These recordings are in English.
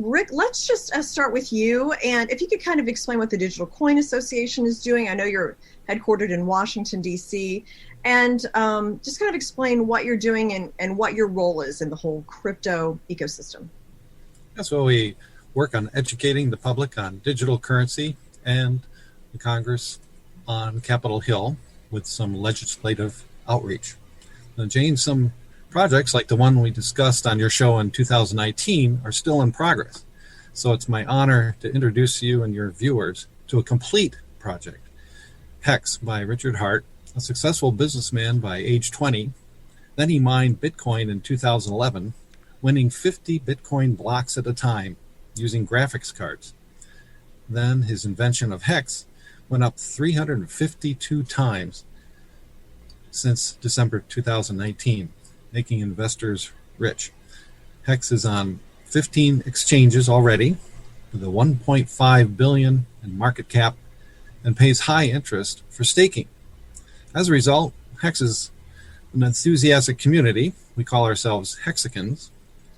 Rick, let's just start with you. And if you could kind of explain what the Digital Coin Association is doing. I know you're headquartered in Washington, D.C., and just kind of explain what you're doing and what your role is in the whole crypto ecosystem. That's why we work on educating the public on digital currency and the Congress on Capitol Hill with some legislative outreach. Now, Jane, some projects like the one we discussed on your show in 2019 are still in progress. So it's my honor to introduce you and your viewers to a complete project, Hex by Richard Hart, a successful businessman by age 20. Then he mined Bitcoin in 2011, winning 50 Bitcoin blocks at a time using graphics cards. Then his invention of Hex went up 352 times since December 2019, making investors rich. Hex is on 15 exchanges already with a 1.5 billion in market cap and pays high interest for staking. As a result, Hex is an enthusiastic community. We call ourselves Hexicans,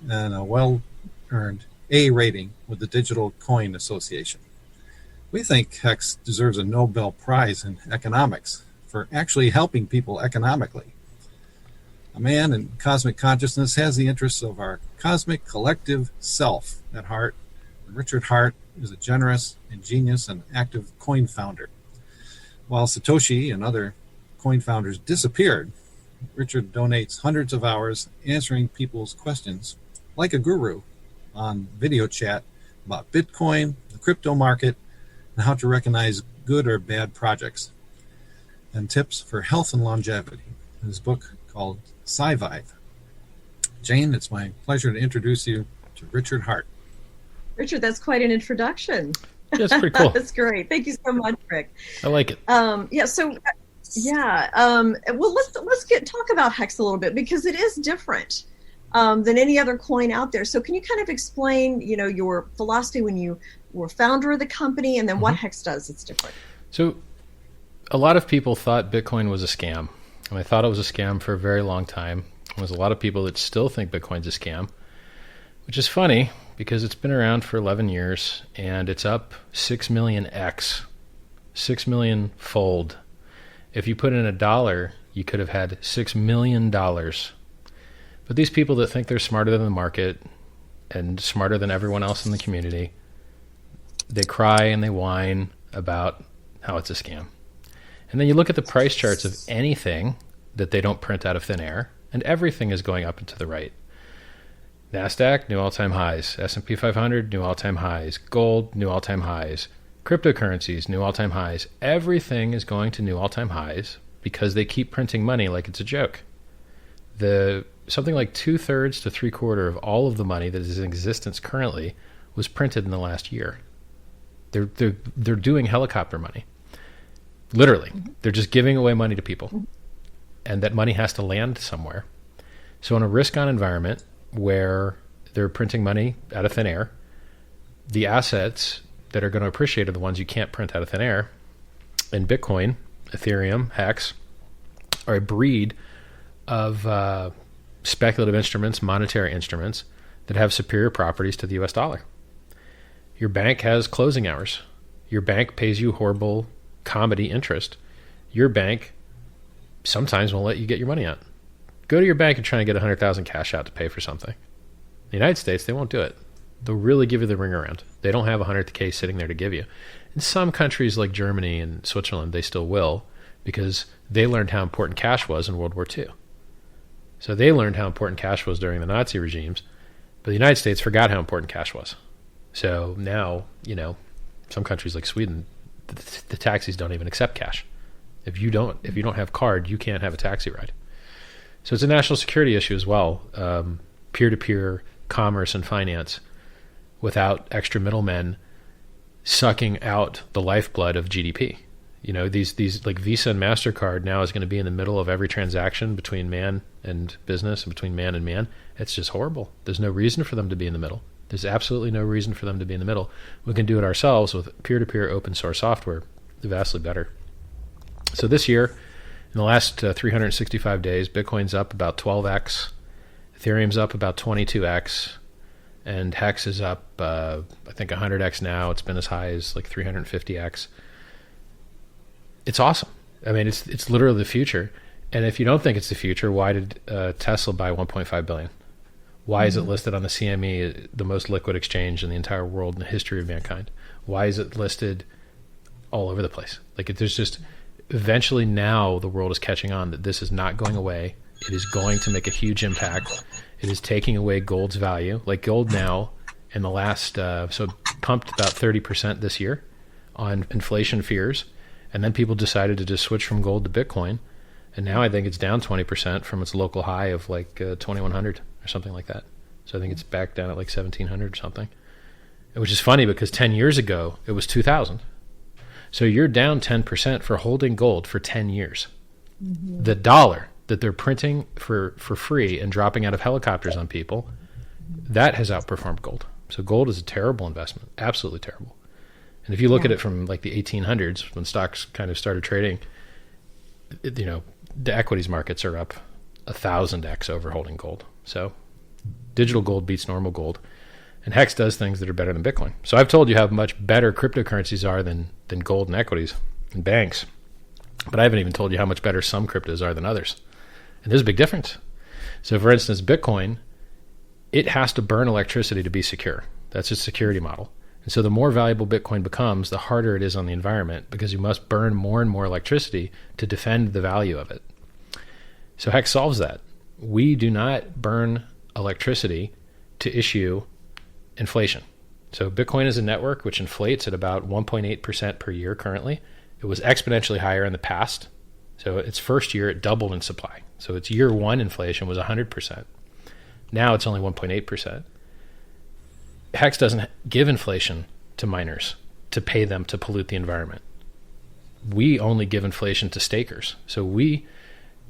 and a well-earned A rating with the Digital Coin Association. We think Hex deserves a Nobel Prize in economics for actually helping people economically. A man in cosmic consciousness has the interests of our cosmic collective self at heart. Richard Hart is a generous, ingenious, and active coin founder. While Satoshi and other coin founders disappeared, Richard donates hundreds of hours answering people's questions like a guru on video chat about Bitcoin, the crypto market, and how to recognize good or bad projects, and tips for health and longevity in his book called Sci-Vive. Jane, it's my pleasure to introduce you to Richard Hart. Richard, that's quite an introduction. Yeah, it's pretty cool. That's great. Thank you so much, Rick. I like it. Well, let's talk about Hex a little bit, because it is different than any other coin out there. So can you kind of explain, your philosophy when you were founder of the company, and then what Hex does? It's different. So a lot of people thought Bitcoin was a scam, and I thought it was a scam for a very long time. There's a lot of people that still think Bitcoin's a scam, which is funny because it's been around for 11 years and it's up 6 million X, 6 million fold. If you put in $1, you could have had $6 million. But these people that think they're smarter than the market and smarter than everyone else in the community, they cry and they whine about how it's a scam. And then you look at the price charts of anything that they don't print out of thin air, and everything is going up and to the right. NASDAQ, new all-time highs. S&P 500, new all-time highs. Gold, new all-time highs. Cryptocurrencies, new all-time highs. Everything is going to new all-time highs because they keep printing money like it's a joke. Something like 2/3 to 3/4 of all of the money that is in existence currently was printed in the last year. They're doing helicopter money. Literally. They're just giving away money to people. And that money has to land somewhere. So in a risk-on environment where they're printing money out of thin air, the assets that are going to appreciate are the ones you can't print out of thin air. And Bitcoin, Ethereum, Hex are a breed of speculative instruments, monetary instruments that have superior properties to the US dollar. Your bank has closing hours. Your bank pays you horrible comedy interest. Your bank sometimes won't let you get your money out. Go to your bank and try and get $100,000 cash out to pay for something. In the United States, they won't do it. They'll really give you the ring around. They don't have $100K sitting there to give you. In some countries like Germany and Switzerland, they still will, because they learned how important cash was in World War II. So they learned how important cash was during the Nazi regimes, but the United States forgot how important cash was. So now, some countries like Sweden, the taxis don't even accept cash. If you don't have card, you can't have a taxi ride. So it's a national security issue as well. Peer-to-peer commerce and finance without extra middlemen sucking out the lifeblood of GDP. These like Visa and MasterCard now is going to be in the middle of every transaction between man and business and between man and man. It's just horrible. There's no reason for them to be in the middle. There's absolutely no reason for them to be in the middle. We can do it ourselves with peer-to-peer open source software, vastly better. So this year, in the last 365 days, Bitcoin's up about 12x, Ethereum's up about 22x, and Hex is up, I think 100x now. It's been as high as like 350x. It's awesome. I mean, it's literally the future. And if you don't think it's the future, why did Tesla buy 1.5 billion? Why is it listed on the CME, the most liquid exchange in the entire world in the history of mankind? Why is it listed all over the place? Like, there's just, eventually now the world is catching on that this is not going away. It is going to make a huge impact. It is taking away gold's value. Like, gold now in the last, so pumped about 30% this year on inflation fears. And then people decided to just switch from gold to Bitcoin. And now I think it's down 20% from its local high of like 2,100 or something like that. So I think it's back down at like 1,700 or something. Which is funny because 10 years ago, it was 2,000. So you're down 10% for holding gold for 10 years. Mm-hmm. The dollar that they're printing for free and dropping out of helicopters on people, that has outperformed gold. So gold is a terrible investment, absolutely terrible. And if you look at it from like the 1800s, when stocks kind of started trading, the equities markets are up 1,000x over holding gold. So digital gold beats normal gold. And Hex does things that are better than Bitcoin. So I've told you how much better cryptocurrencies are than gold and equities and banks. But I haven't even told you how much better some cryptos are than others. And there's a big difference. So for instance, Bitcoin, it has to burn electricity to be secure. That's its security model. And so the more valuable Bitcoin becomes, the harder it is on the environment because you must burn more and more electricity to defend the value of it. So Hex solves that. We do not burn electricity to issue inflation. So Bitcoin is a network which inflates at about 1.8% per year currently. It was exponentially higher in the past. So its first year, it doubled in supply. So its year one inflation was 100%. Now it's only 1.8%. Hex doesn't give inflation to miners to pay them to pollute the environment. We only give inflation to stakers. So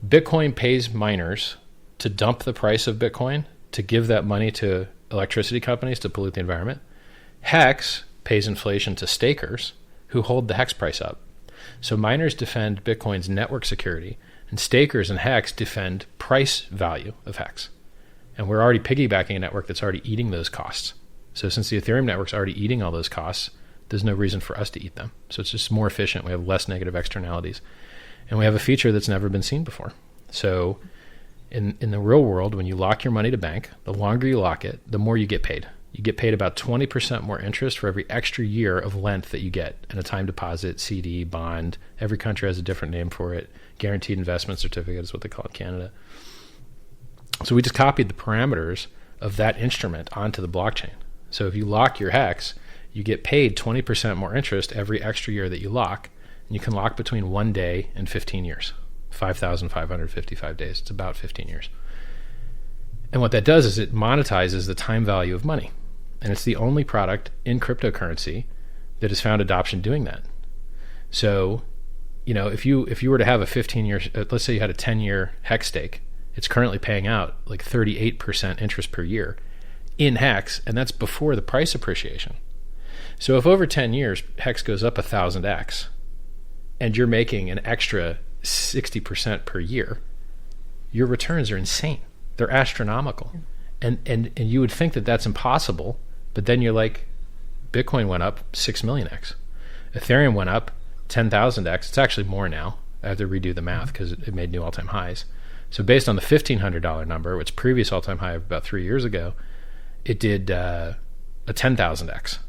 Bitcoin pays miners to dump the price of Bitcoin to give that money to electricity companies to pollute the environment. Hex pays inflation to stakers who hold the Hex price up. So miners defend Bitcoin's network security, and stakers and Hex defend price value of Hex. And we're already piggybacking a network that's already eating those costs. So since the Ethereum network's already eating all those costs, there's no reason for us to eat them. So it's just more efficient. We have less negative externalities. And we have a feature that's never been seen before. So in the real world, when you lock your money to bank, the longer you lock it, the more you get paid. You get paid about 20% more interest for every extra year of length that you get in a time deposit, CD, bond. Every country has a different name for it. Guaranteed investment certificate is what they call it in Canada. So we just copied the parameters of that instrument onto the blockchain. So if you lock your Hex, you get paid 20% more interest every extra year that you lock. And you can lock between 1 day and 15 years. 5,555 days. It's about 15 years. And what that does is it monetizes the time value of money. And it's the only product in cryptocurrency that has found adoption doing that. So, if you were to have a 15-year, let's say you had a 10-year Hex stake, it's currently paying out like 38% interest per year in Hex, and that's before the price appreciation. So if over 10 years Hex goes up 1,000x, and you're making an extra 60% per year, your returns are insane. They're astronomical. And you would think that that's impossible, but then you're like, Bitcoin went up 6 million x. Ethereum went up 10,000x. It's actually more now. I have to redo the math because it made new all-time highs. So based on the $1,500 number, which previous all-time high of about 3 years ago, it did a 10,000x.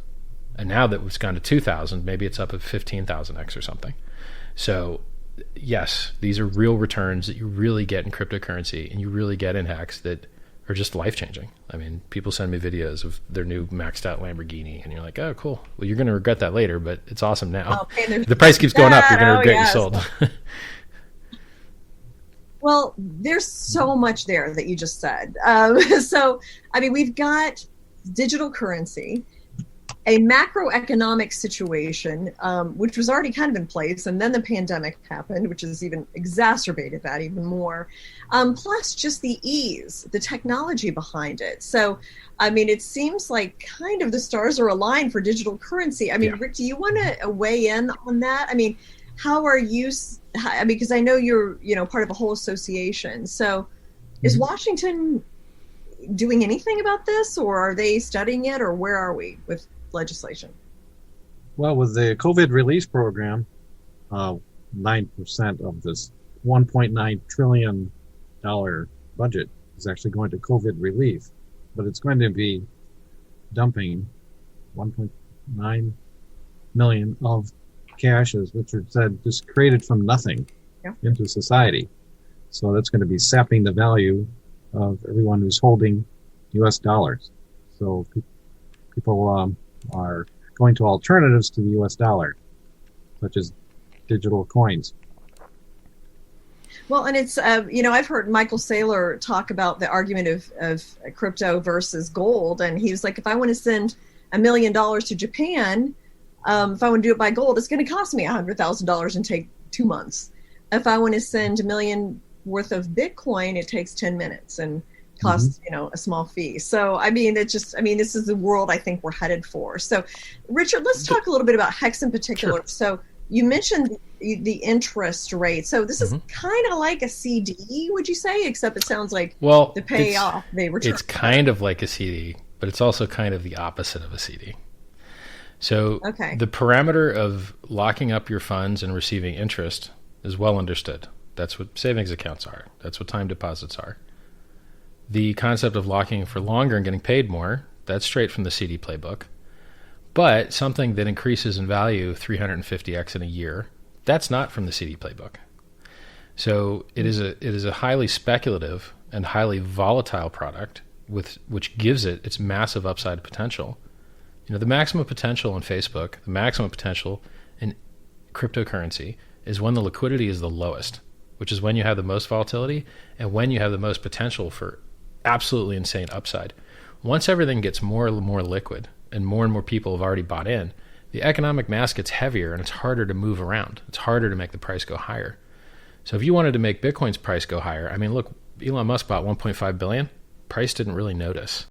And now that it's gone to 2,000, maybe it's up at 15,000x or something. So yes, these are real returns that you really get in cryptocurrency and you really get in Hex that are just life-changing. I mean, people send me videos of their new maxed out Lamborghini and you're like, oh, cool. Well, you're going to regret that later, but it's awesome now. If the price keeps going up, you're going to regret you sold. Well, there's so much there that you just said. We've got digital currency, a macroeconomic situation, which was already kind of in place, and then the pandemic happened, which has even exacerbated that even more, plus just the ease, the technology behind it. So, it seems like kind of the stars are aligned for digital currency. Rick, do you want to weigh in on that? How are you, because I know you're, part of a whole association. So is Washington, doing anything about this, or are they studying it, or where are we with legislation? Well, with the COVID release program, 9% of this $1.9 trillion budget is actually going to COVID relief, but it's going to be dumping 1.9 million of cash, as Richard said, just created from nothing into society. So that's going to be sapping the value of everyone who's holding U.S. dollars. So people are going to alternatives to the U.S. dollar, such as digital coins. Well, and it's, I've heard Michael Saylor talk about the argument of crypto versus gold. And he was like, if I want to send $1 million to Japan, if I want to do it by gold, it's going to cost me $100,000 and take 2 months. If I want to send $1 million worth of Bitcoin, it takes 10 minutes and costs, a small fee. So, this is the world I think we're headed for. So, Richard, let's talk a little bit about HEX in particular. Sure. So you mentioned the interest rate. So this is kind of like a CD, would you say? Except it sounds like the payoff they return. It's kind of like a CD, but it's also kind of the opposite of a CD. So the parameter of locking up your funds and receiving interest is well understood. That's what savings accounts are. That's what time deposits are. The concept of locking for longer and getting paid more, that's straight from the CD playbook. But something that increases in value 350x in a year, that's not from the CD playbook. So it is a highly speculative and highly volatile product which gives it its massive upside potential. The maximum potential in Facebook, the maximum potential in cryptocurrency is when the liquidity is the lowest, which is when you have the most volatility and when you have the most potential for absolutely insane upside. Once everything gets more and more liquid and more people have already bought in, the economic mass gets heavier and it's harder to move around. It's harder to make the price go higher. So if you wanted to make Bitcoin's price go higher, look, Elon Musk bought 1.5 billion. Price didn't really notice.